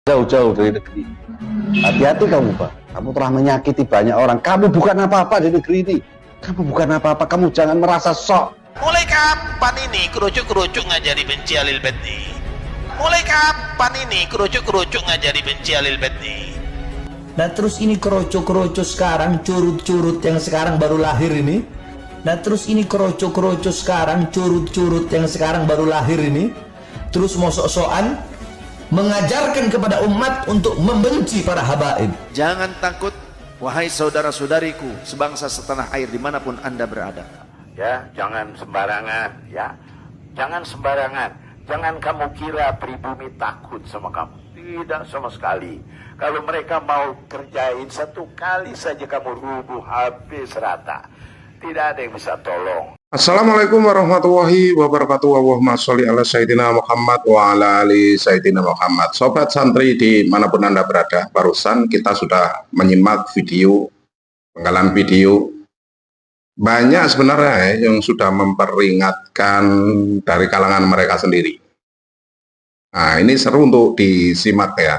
jauh-jauh dari negeri. Hati-hati kamu, Pak. Kamu telah menyakiti banyak orang. Kamu bukan apa-apa di negeri ini. Kamu bukan apa-apa. Kamu jangan merasa sok. Mulai kapan ini kerucuk-kerucuk ngajari benci alil badi? Mulai kapan ini kerucuk-kerucuk ngajari benci alil badi? Nah terus ini kerucuk-kerucuk sekarang, curut-curut yang sekarang baru lahir ini. Nah terus ini kerucuk-kerucuk sekarang, curut-curut yang sekarang baru lahir ini. Terus mau sok-sokan mengajarkan kepada umat untuk membenci para habaib. Jangan takut, wahai saudara-saudariku sebangsa setanah air dimanapun anda berada. Ya, jangan sembarangan, ya. Jangan sembarangan. Jangan kamu kira pribumi takut sama kamu. Tidak sama sekali. Kalau mereka mau kerjain satu kali saja kamu rubuh habis rata. Tidak ada yang bisa tolong. Assalamualaikum warahmatullahi wabarakatuh. Allahumma sholli ala Sayyidina Muhammad wa ala ali Sayyidina Muhammad. Sobat santri dimanapun anda berada, barusan kita sudah menyimak video, penggalan video. Banyak sebenarnya yang sudah memperingatkan dari kalangan mereka sendiri. Nah ini seru untuk disimak ya,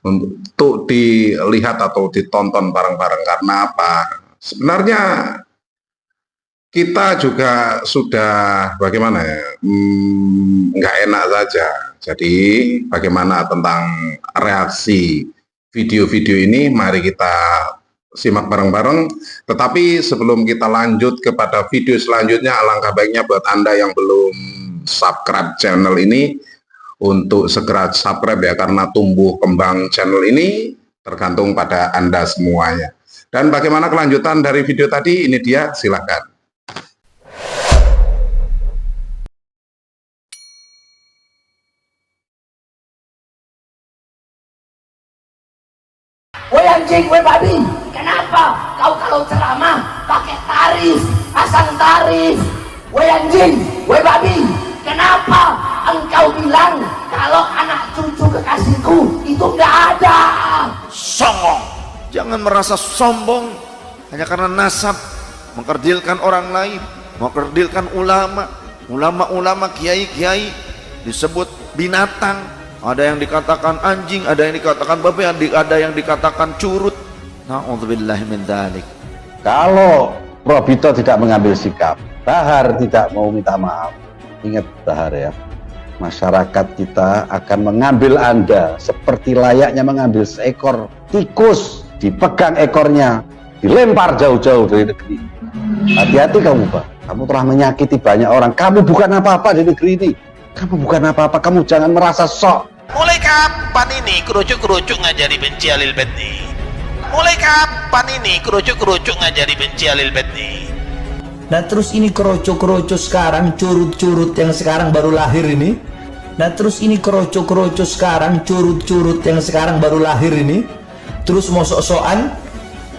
untuk dilihat atau ditonton bareng-bareng. Karena apa? Sebenarnya kita juga sudah bagaimana ya, nggak enak saja. Jadi bagaimana tentang reaksi video-video ini, mari kita simak bareng-bareng. Tetapi sebelum kita lanjut kepada video selanjutnya, alangkah baiknya buat Anda yang belum subscribe channel ini, untuk segera subscribe ya, karena tumbuh kembang channel ini tergantung pada Anda semuanya. Dan bagaimana kelanjutan dari video tadi, ini dia, silakan. Woi anjing, woi babi, kenapa kau kalau ceramah pakai tarif, pasang tarif? Woi anjing, woi babi, kenapa engkau bilang kalau anak cucu kekasihku itu nggak ada? Songong, jangan merasa sombong hanya karena nasab, mengkerdilkan orang lain, mengkerdilkan ulama, kiai-kiai disebut binatang. Ada yang dikatakan anjing, ada yang dikatakan babi, ada yang dikatakan curut. Na'udzubillahi min dzalik. Kalau Probito tidak mengambil sikap, Bahar tidak mau minta maaf, ingat Bahar ya, masyarakat kita akan mengambil Anda seperti layaknya mengambil seekor tikus, dipegang ekornya, dilempar jauh-jauh dari negeri. Hati-hati kamu, Pak. Kamu telah menyakiti banyak orang. Kamu bukan apa-apa di negeri ini. Kamu bukan apa-apa. Kamu jangan merasa sok. Mulai kapan ini kerucuk-kerucuk ngajari benci alil badi? Mulai kapan ini kerucuk-kerucuk ngajari benci alil badi? Nah terus ini kerucuk-kerucuk sekarang, curut-curut yang sekarang baru lahir ini. Nah terus ini kerucuk-kerucuk sekarang, curut-curut yang sekarang baru lahir ini. Terus mau sok-sokan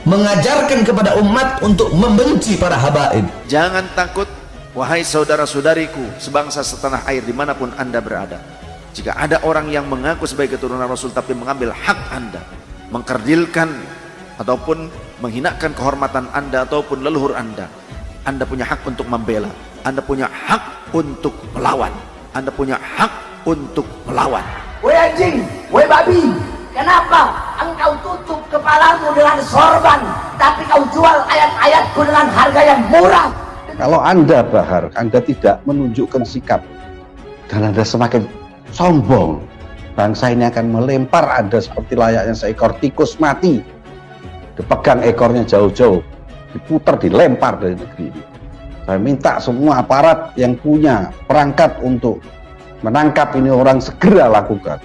mengajarkan kepada umat untuk membenci para habaib. Jangan takut, wahai saudara-saudariku sebangsa setanah air dimanapun anda berada. Jika ada orang yang mengaku sebagai keturunan Rasul tapi mengambil hak anda, mengkerdilkan ataupun menghinakan kehormatan anda ataupun leluhur anda punya hak untuk membela, anda punya hak untuk melawan, anda punya hak untuk melawan. Woi anjing, woi babi, kenapa engkau tutup kepalamu dengan sorban, tapi kau jual ayat-ayatku dengan harga yang murah? Kalau Anda Bahar, Anda tidak menunjukkan sikap dan Anda semakin sombong, bangsa ini akan melempar Anda seperti layaknya seekor tikus mati, dipegang ekornya jauh-jauh, diputar, dilempar dari negeri ini. Saya minta semua aparat yang punya perangkat untuk menangkap ini orang segera lakukan.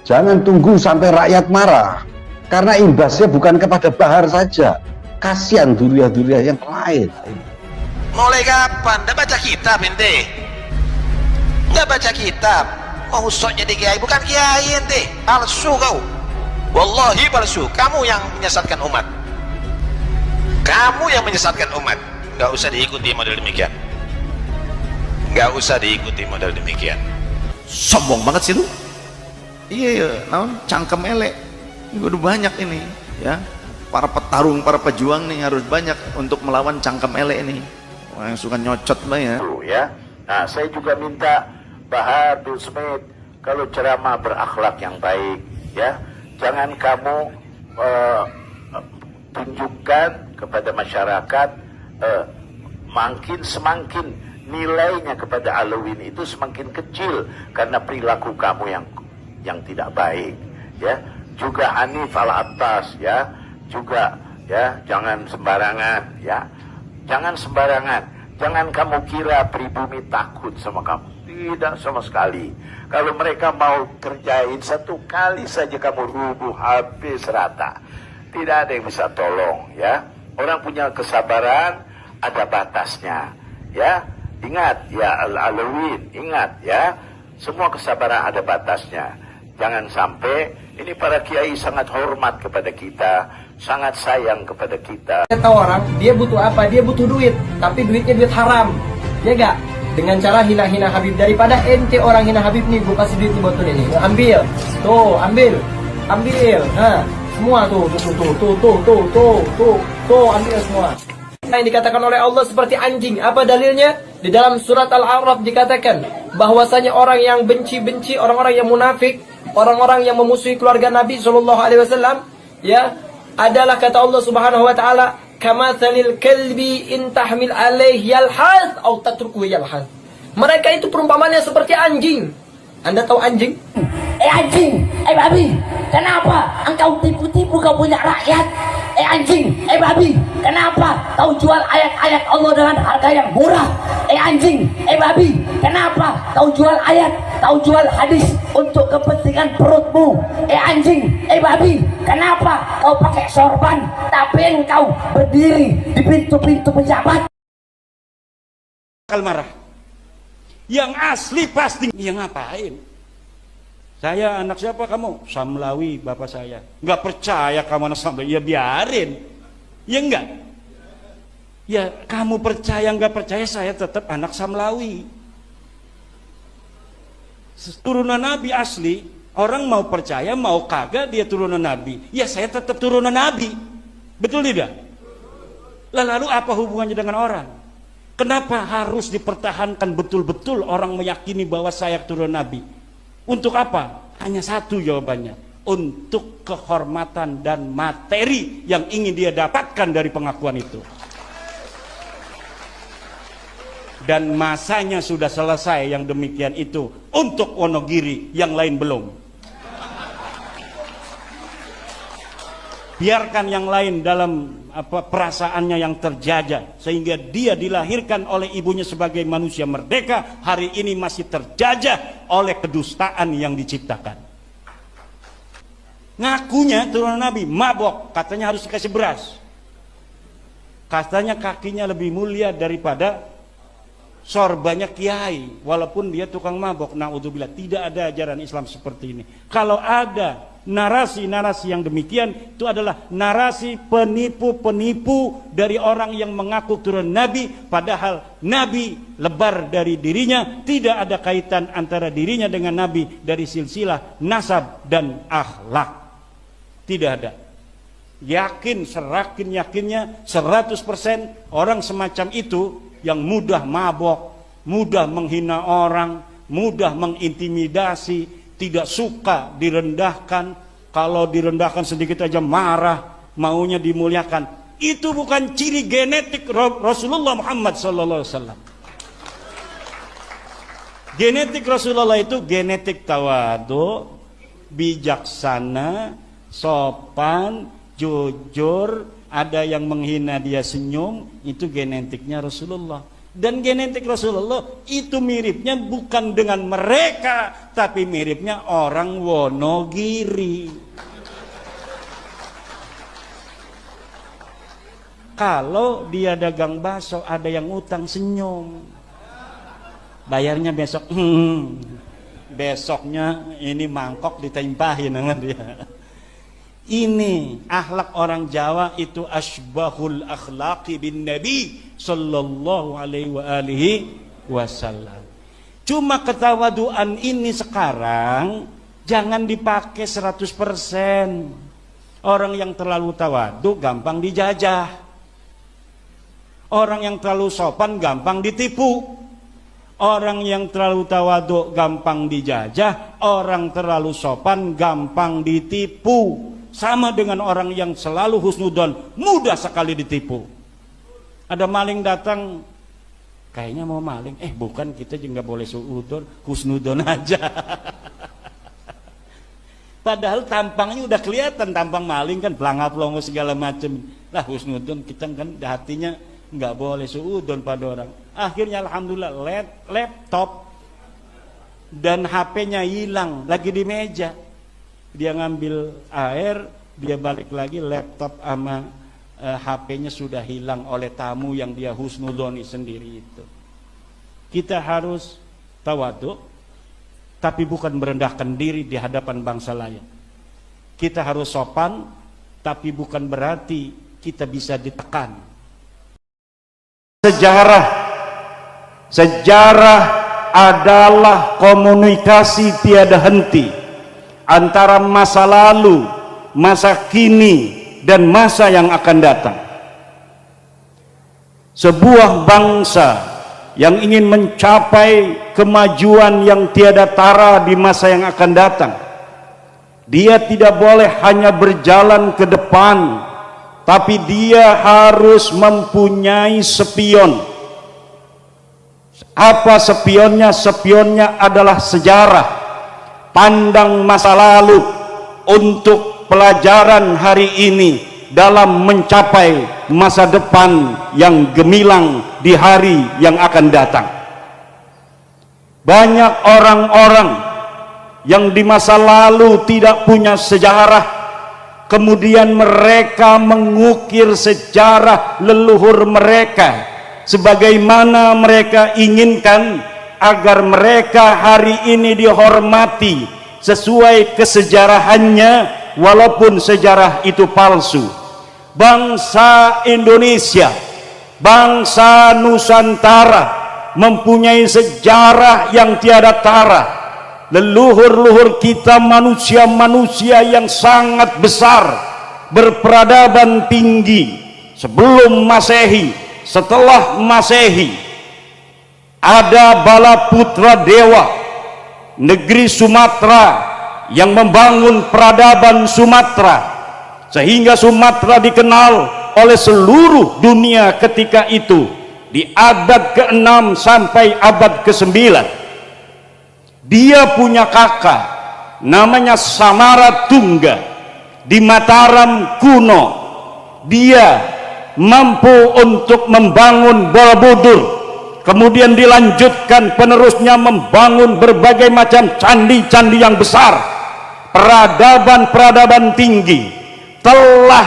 Jangan tunggu sampai rakyat marah, karena imbasnya bukan kepada Bahar saja, kasihan duriah-duriah yang lain. Mulai kapan? Nggak baca kitab ente? Nggak baca kitab? Mau sok jadi kiai, bukan kiai ente, palsu kau. Wallahi palsu. Kamu yang menyesatkan umat. Kamu yang menyesatkan umat. Nggak usah diikuti model demikian. Nggak usah diikuti model demikian. Sombong banget sih lu. Iya, naon cangkem elek. Ini udah banyak ini, ya. Para petarung, para pejuang nih harus banyak untuk melawan cangkem elek ini. Orang yang suka nyocot banyak. Ya. Nah, saya juga minta Bahar, Bill Smith, kalau ceramah berakhlak yang baik, ya, jangan kamu tunjukkan kepada masyarakat semakin nilainya kepada Halloween itu semakin kecil karena perilaku kamu yang tidak baik, ya. Juga Hanif Al-Attas, ya, juga, ya, jangan sembarangan, ya, jangan sembarangan, jangan kamu kira pribumi takut sama kamu, tidak sama sekali. Kalau mereka mau kerjain satu kali saja kamu rubuh habis rata, tidak ada yang bisa tolong, ya. Orang punya kesabaran ada batasnya, ya. Ingat, ya, Halloween, ingat, ya, semua kesabaran ada batasnya. Jangan sampai, ini para kiai sangat hormat kepada kita, sangat sayang kepada kita. Kita tahu orang, dia butuh apa? Dia butuh duit, tapi duitnya duit haram, ya gak? Dengan cara hina-hina Habib. Daripada ente orang hina Habib nih, gue kasih duit nih buat ini. Ambil, tuh, ambil, nah, semua tuh, ambil semua. Yang dikatakan oleh Allah seperti anjing. Apa dalilnya? Di dalam surat Al-A'raf dikatakan bahwasanya orang yang benci-benci, orang-orang yang munafik, orang-orang yang memusuhi keluarga Nabi SAW, ya, adalah kata Allah Subhanahu wa taala, kamatsalil kalbi in tahmil alaihi yalhaz atau tatrukuhu yalhaz. Mereka itu perumpamannya seperti anjing. Anda tahu anjing? Anjing, babi, kenapa engkau tipu-tipu kau punya rakyat? Anjing, babi, kenapa kau jual ayat-ayat Allah dengan harga yang murah? Anjing, babi, kenapa kau jual ayat, kau jual hadis untuk kepentingan perutmu? Anjing, babi, kenapa kau pakai sorban tapi engkau berdiri di pintu-pintu pejabat? Marah. Yang asli pasti yang ngapain? Saya anak siapa kamu? Samlawi bapak saya. Nggak percaya kamu anak Samlawi, ya biarin. Ya enggak? Ya kamu percaya nggak percaya, saya tetap anak Samlawi. Turunan Nabi asli, orang mau percaya mau kagak dia turunan Nabi. Ya saya tetap turunan Nabi. Betul tidak? Lalu apa hubungannya dengan orang? Kenapa harus dipertahankan betul-betul orang meyakini bahwa saya turunan Nabi? Untuk apa? Hanya satu jawabannya. Untuk kehormatan dan materi yang ingin dia dapatkan dari pengakuan itu. Dan masanya sudah selesai yang demikian itu untuk Wonogiri, yang lain belum. Biarkan yang lain dalam perasaannya yang terjajah, sehingga dia dilahirkan oleh ibunya sebagai manusia merdeka, hari ini masih terjajah oleh kedustaan yang diciptakan. Ngakunya turunan Nabi, mabok, katanya harus dikasih beras, katanya kakinya lebih mulia daripada sorbannya kiai, walaupun dia tukang mabok. Naudzubillah, tidak ada ajaran Islam seperti ini. Kalau ada narasi-narasi yang demikian, itu adalah narasi penipu-penipu dari orang yang mengaku turun Nabi, padahal Nabi lebar dari dirinya, tidak ada kaitan antara dirinya dengan Nabi dari silsilah nasab dan akhlak, tidak ada. Yakin, serakin yakinnya 100% orang semacam itu yang mudah mabok, mudah menghina orang, mudah mengintimidasi, tidak suka direndahkan, kalau direndahkan sedikit aja marah, maunya dimuliakan. Itu bukan ciri genetik Rasulullah Muhammad SAW. Genetik Rasulullah itu genetik tawadu, bijaksana, sopan, jujur. Ada yang menghina dia senyum, itu genetiknya Rasulullah. Dan genetik Rasulullah itu miripnya bukan dengan mereka, tapi miripnya orang Wonogiri. Kalau dia dagang bakso, ada yang utang senyum, bayarnya besok. Besoknya ini mangkok ditempahin sama dia. Ini akhlak orang Jawa, itu asbahul akhlaqi bin Nabi sallallahu alaihi wasallam. Cuma ketawaduan ini sekarang jangan dipakai 100%. Orang yang terlalu tawadu gampang dijajah. Orang yang terlalu sopan gampang ditipu. Orang yang terlalu tawaduk gampang dijajah, orang terlalu sopan gampang ditipu. Sama dengan orang yang selalu husnudon, mudah sekali ditipu. Ada maling datang, kayaknya mau maling, bukan, kita juga nggak boleh suudon, husnudon aja. Padahal tampangnya udah kelihatan, tampang maling kan, pelangap-pelongo segala macam. Lah husnudon, kita kan hatinya nggak boleh suudon pada orang. Akhirnya alhamdulillah laptop dan HP-nya hilang, lagi di meja. Dia ngambil air, dia balik lagi, laptop sama HP-nya sudah hilang oleh tamu yang dia husnudoni sendiri itu. Kita harus tawaduk, tapi bukan merendahkan diri di hadapan bangsa lain. Kita harus sopan, tapi bukan berarti kita bisa ditekan. Sejarah adalah komunikasi tiada henti antara masa lalu, masa kini, dan masa yang akan datang. Sebuah bangsa yang ingin mencapai kemajuan yang tiada tara di masa yang akan datang, dia tidak boleh hanya berjalan ke depan, tapi dia harus mempunyai spion. Apa spionnya? Spionnya adalah sejarah, pandang masa lalu untuk pelajaran hari ini dalam mencapai masa depan yang gemilang di hari yang akan datang. Banyak orang-orang yang di masa lalu tidak punya sejarah, kemudian mereka mengukir sejarah leluhur mereka sebagaimana mereka inginkan agar mereka hari ini dihormati sesuai kesejarahannya, walaupun sejarah itu palsu. Bangsa Indonesia, bangsa Nusantara mempunyai sejarah yang tiada tara. Leluhur-leluhur kita manusia-manusia yang sangat besar, berperadaban tinggi sebelum Masehi, setelah Masehi. Ada bala putra dewa negeri Sumatera yang membangun peradaban Sumatera, sehingga Sumatera dikenal oleh seluruh dunia ketika itu di abad ke-6 sampai abad ke-9. Dia punya kakak namanya Samaratungga di Mataram kuno. Dia mampu untuk membangun Borobudur, kemudian dilanjutkan penerusnya membangun berbagai macam candi-candi yang besar. Peradaban-peradaban tinggi telah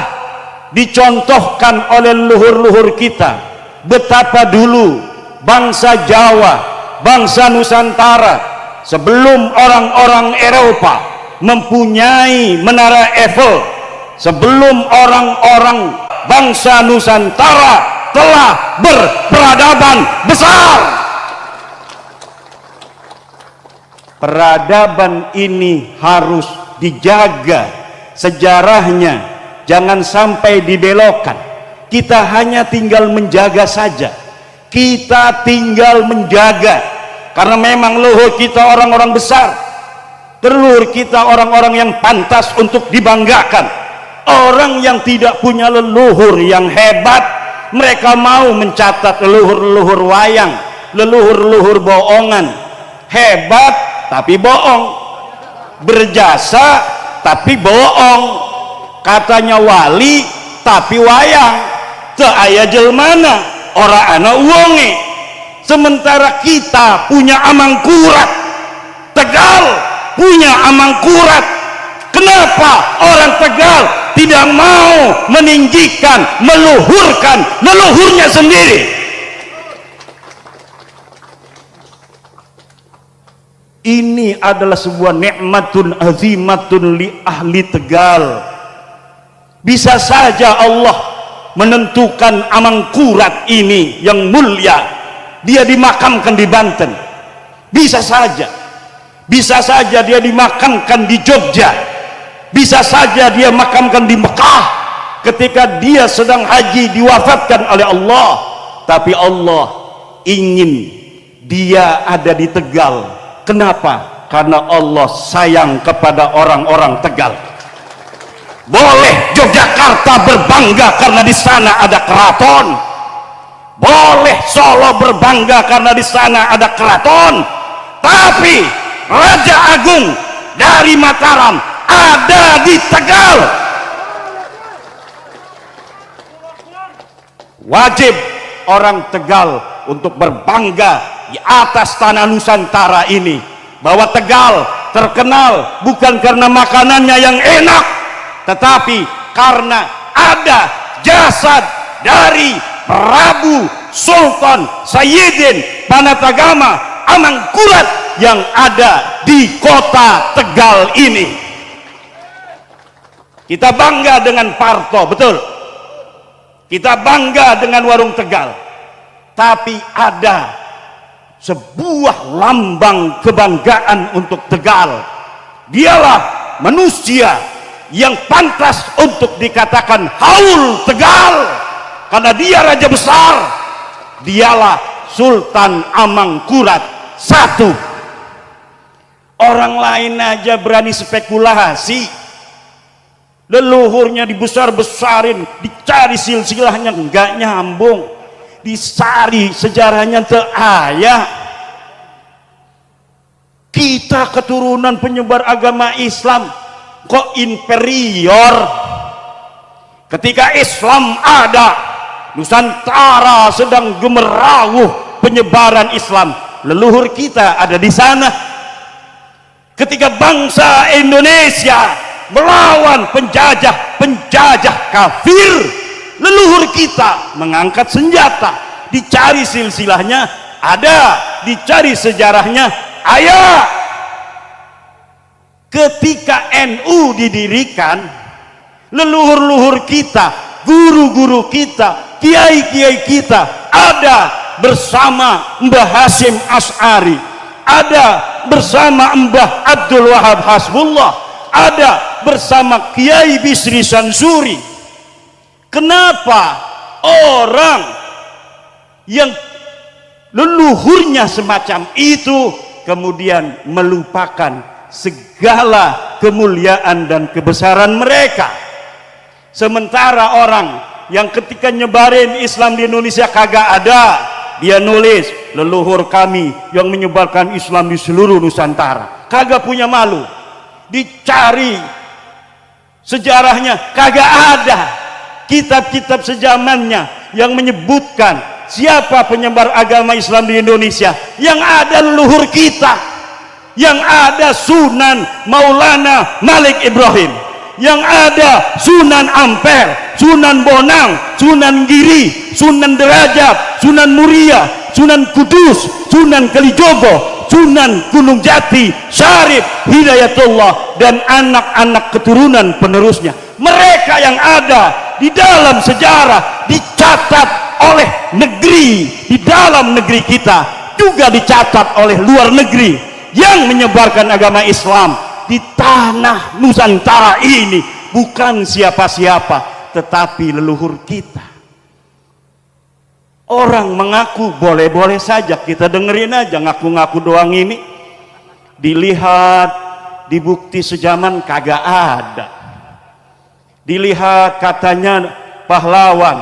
dicontohkan oleh leluhur-leluhur kita. Betapa dulu bangsa Jawa, bangsa Nusantara sebelum orang-orang Eropa mempunyai menara Eiffel, sebelum orang-orang bangsa Nusantara telah berperadaban besar. Peradaban ini harus dijaga sejarahnya, jangan sampai dibelokkan. Kita hanya tinggal menjaga saja, kita tinggal menjaga, karena memang leluhur kita orang-orang besar, leluhur kita orang-orang yang pantas untuk dibanggakan. Orang yang tidak punya leluhur yang hebat, mereka mau mencatat leluhur-leluhur wayang, leluhur-leluhur bohongan. Hebat tapi bohong, berjasa tapi bohong, katanya wali tapi wayang, teu aya jelmana ora ana uonge. Sementara kita punya Amangkurat, Tegal punya Amangkurat. Kenapa orang Tegal tidak mau meninggikan, meluhurkan leluhurnya sendiri? Ini adalah sebuah nikmatun azimatun li ahli Tegal. Bisa saja Allah menentukan Amangkurat ini yang mulia, dia dimakamkan di Banten. Bisa saja dia dimakamkan di Jogja, bisa saja dia makamkan di Mekah ketika dia sedang haji diwafatkan oleh Allah. Tapi Allah ingin dia ada di Tegal. Kenapa? Karena Allah sayang kepada orang-orang Tegal. Boleh Yogyakarta berbangga karena di sana ada keraton. Boleh Solo berbangga karena di sana ada keraton. Tapi Raja Agung dari Mataram ada di Tegal. Wajib orang Tegal untuk berbangga di atas tanah Nusantara ini, bahwa Tegal terkenal bukan karena makanannya yang enak, tetapi karena ada jasad dari Prabu Sultan Sayyidin Panatagama Amangkurat yang ada di kota Tegal ini. Kita bangga dengan Parto, betul. Kita bangga dengan Warung Tegal. Tapi ada sebuah lambang kebanggaan untuk Tegal. Dialah manusia yang pantas untuk dikatakan Haul Tegal, karena dia raja besar. Dialah Sultan Amangkurat I. Orang lain aja berani spekulasi, leluhurnya dibesar-besarin, dicari silsilahnya enggak nyambung, dicari sejarahnya teu aya. Kita keturunan penyebar agama Islam kok inferior? Ketika Islam ada, Nusantara sedang gemerawuh penyebaran Islam, leluhur kita ada di sana. Ketika bangsa Indonesia melawan penjajah kafir, leluhur kita mengangkat senjata. Dicari silsilahnya ada, dicari sejarahnya ayah. Ketika NU didirikan, leluhur-leluhur kita, guru-guru kita, kiai-kiai kita ada bersama Mbah Hasyim Asy'ari, ada bersama Mbah Abdul Wahab Hasbullah, ada bersama Kiai Bisri Sansuri. Kenapa orang yang leluhurnya semacam itu kemudian melupakan segala kemuliaan dan kebesaran mereka? Sementara orang yang ketika nyebarin Islam di Indonesia kagak ada, dia nulis leluhur kami yang menyebarkan Islam di seluruh Nusantara, kagak punya malu. Dicari sejarahnya kagak ada, kitab-kitab sejamannya yang menyebutkan siapa penyebar agama Islam di Indonesia. Yang ada leluhur kita, yang ada Sunan Maulana Malik Ibrahim, yang ada Sunan Ampel, Sunan Bonang, Sunan Giri, Sunan Derajat, Sunan Muria, Sunan Kudus, Sunan Kalijogo, Sunan Gunung Jati, Syarif Hidayatullah, dan anak-anak keturunan penerusnya. Mereka yang ada di dalam sejarah dicatat oleh negeri, di dalam negeri kita juga dicatat oleh luar negeri yang menyebarkan agama Islam di tanah Nusantara ini. Bukan siapa-siapa, tetapi leluhur kita. Orang mengaku boleh-boleh saja, kita dengerin aja, ngaku-ngaku doang ini. Dilihat di bukti sejaman kagak ada. Dilihat katanya pahlawan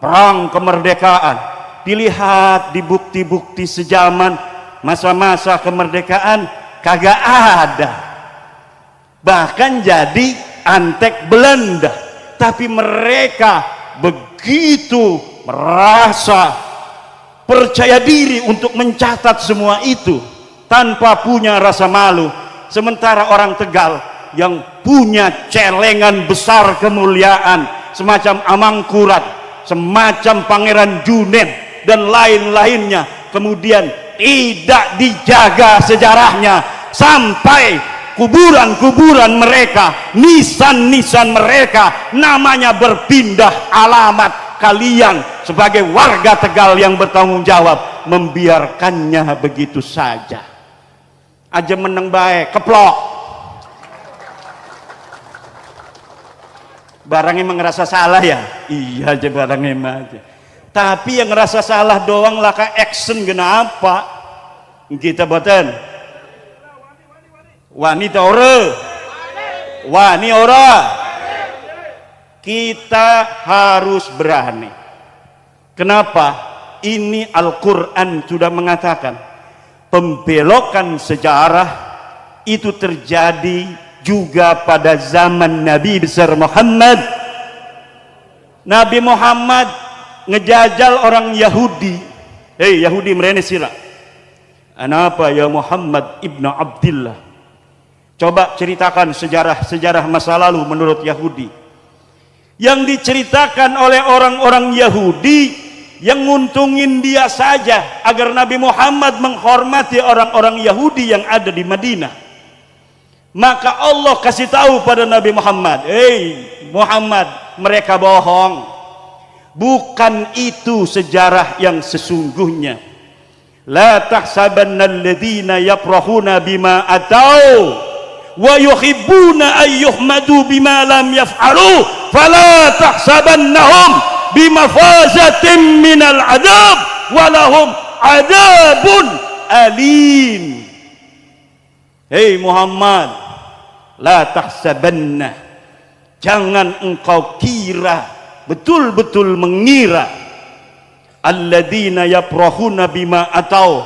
perang kemerdekaan, dilihat di bukti-bukti sejaman masa-masa kemerdekaan kagak ada. Bahkan jadi antek Belanda. Tapi mereka begitu merasa percaya diri untuk mencatat semua itu tanpa punya rasa malu. Sementara orang Tegal yang punya celengan besar kemuliaan semacam Amangkurat, semacam Pangeran Juned dan lain-lainnya, kemudian tidak dijaga sejarahnya sampai kuburan-kuburan mereka, nisan-nisan mereka namanya berpindah alamat. Kalian sebagai warga Tegal yang bertanggung jawab membiarkannya begitu saja. Aja meneng baik, keplok. Barangnya emang ngerasa salah ya? Iya aja barangnya emang aja. Tapi yang ngerasa salah doang lah ka action kenapa? Kita boten. Wanita ora. Kita harus berani. Kenapa? Ini Al-Quran sudah mengatakan pembelokan sejarah itu terjadi juga pada zaman Nabi besar Muhammad. Nabi Muhammad ngejajal orang Yahudi. Hei Yahudi merene sila. Anapa ya Muhammad ibnu Abdillah? Coba ceritakan sejarah masa lalu menurut Yahudi. Yang diceritakan oleh orang-orang Yahudi yang nguntungin dia saja agar Nabi Muhammad menghormati orang-orang Yahudi yang ada di Madinah. Maka Allah kasih tahu pada Nabi Muhammad, Muhammad, mereka bohong. Bukan itu sejarah yang sesungguhnya. La tahsabanna alladhina yafrahuna bima atau wa yuhibbuna an yuhmadu bima lam yaf'alu fala tahsabannahum bimafazatin minal adab walahum adabun alim. Hei Muhammad, la tahsabanna, jangan engkau kira, betul-betul mengira, alladzina yaprahuna bima atau,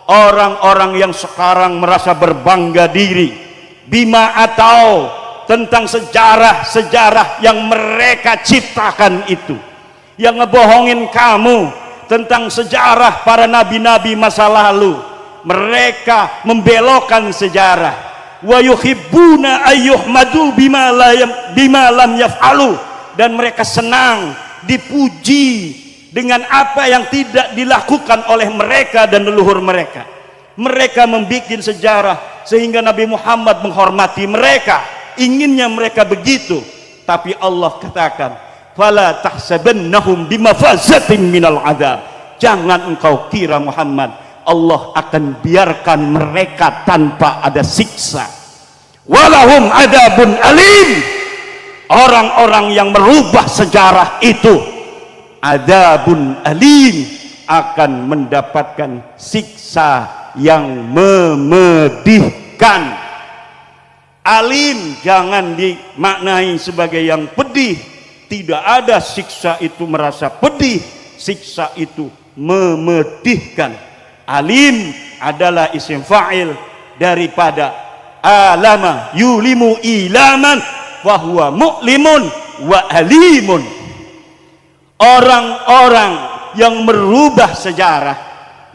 orang-orang yang sekarang merasa berbangga diri, bima atau, tentang sejarah-sejarah yang mereka ciptakan itu, yang ngebohongin kamu tentang sejarah para nabi-nabi masa lalu. Mereka membelokkan sejarah. Wa yuhibbuna ayyuhmadu bima lam yaf'alu, dan mereka senang dipuji dengan apa yang tidak dilakukan oleh mereka dan leluhur mereka. Mereka membuat sejarah sehingga Nabi Muhammad menghormati mereka, inginnya mereka begitu. Tapi Allah katakan, fala tahsabannahum bimafazatin minal adab, jangan engkau kira Muhammad Allah akan biarkan mereka tanpa ada siksa. Walahum adabun alim, orang-orang yang merubah sejarah itu, adabun alim, akan mendapatkan siksa yang memedihkan. Alim jangan dimaknai sebagai yang pedih. Tidak ada siksa itu merasa pedih, siksa itu memedihkan. Alim adalah isim fa'il daripada alama yulimu ilaman wa huwa mu'limun wa alimun. Orang-orang yang merubah sejarah,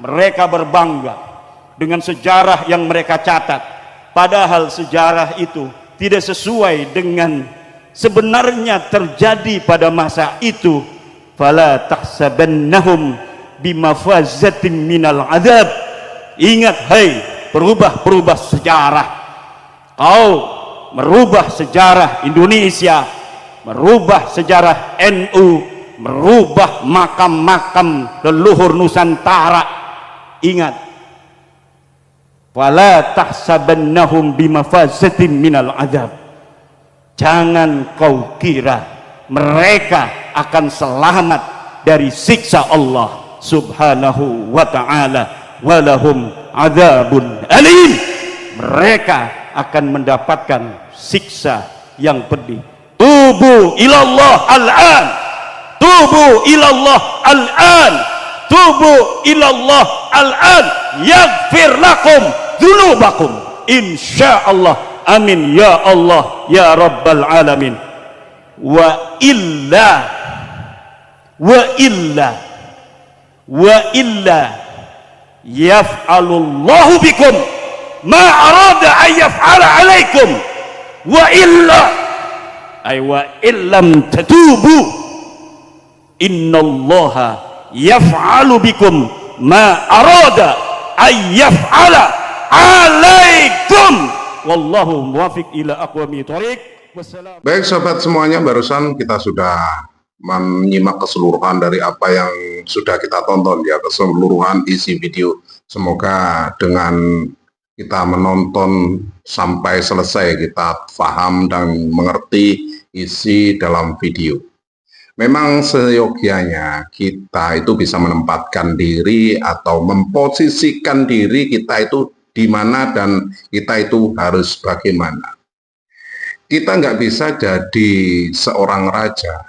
mereka berbangga dengan sejarah yang mereka catat, padahal sejarah itu tidak sesuai dengan sebenarnya terjadi pada masa itu. Fala tahsabannahum bimafazatin minal adab. Ingat, hai perubah sejarah, kau merubah sejarah Indonesia, merubah sejarah NU, merubah makam-makam leluhur Nusantara. Ingat, fala tahsabannahum bimafazatin minal adab, jangan kau kira mereka akan selamat dari siksa Allah subhanahu wa ta'ala. Walahum adzabun alim, mereka akan mendapatkan siksa yang pedih. Tubu ilallah al-an, tubu ilallah al-an, tubu ilallah al-an yaghfir lakum dzunubakum insyaallah. Amin ya Allah ya rabbal alamin. Wa illa yaf'alullahu bikum ma arada an yaf'ala alaikum wa illa ay wa illam tatubu innallaha yaf'alu bikum ma arada an yaf'ala alaikum wallahu muwaffiq ila aqwamit thoriq. Baik sahabat semuanya, barusan kita sudah menyimak keseluruhan dari apa yang sudah kita tonton ya, keseluruhan isi video. Semoga dengan kita menonton sampai selesai kita paham dan mengerti isi dalam video. Memang seyogianya kita itu bisa menempatkan diri atau memposisikan diri kita itu di mana dan kita itu harus bagaimana. Kita nggak bisa jadi seorang raja.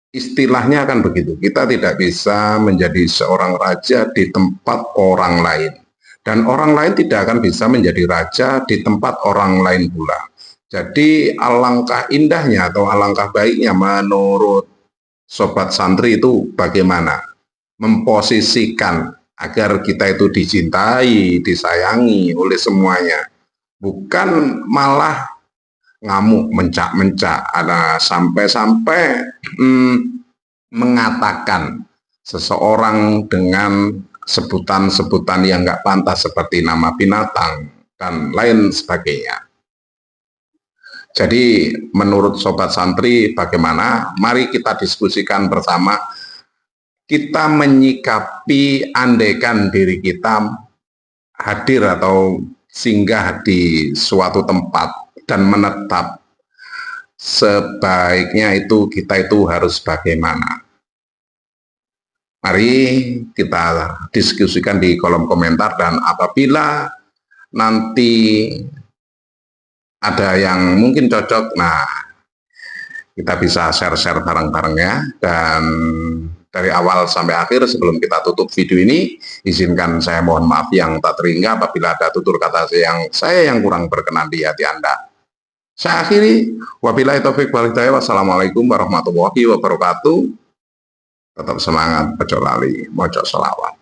Istilahnya kan begitu. Kita tidak bisa menjadi seorang raja di tempat orang lain. Dan orang lain tidak akan bisa menjadi raja di tempat orang lain pula. Jadi alangkah indahnya atau alangkah baiknya menurut Sobat Santri itu bagaimana memposisikan agar kita itu dicintai, disayangi oleh semuanya. Bukan malah ngamuk, mencak-mencak, ada sampai-sampai mengatakan seseorang dengan sebutan-sebutan yang nggak pantas seperti nama binatang dan lain sebagainya. Jadi menurut Sobat Santri bagaimana? Mari kita diskusikan bersama. Kita menyikapi andaikan diri kita hadir atau singgah di suatu tempat dan menetap. Sebaiknya itu kita itu harus bagaimana? Mari kita diskusikan di kolom komentar, dan apabila nanti ada yang mungkin cocok, nah kita bisa share-share bareng-bareng ya. Dan dari awal sampai akhir sebelum kita tutup video ini, izinkan saya mohon maaf yang tak terhingga apabila ada tutur kata saya yang kurang berkenan di hati Anda. Saya akhiri, wabillahi taufiq wal hidayah, wassalamualaikum warahmatullahi wabarakatuh. Tetap semangat, ojo lali, mojo selawat.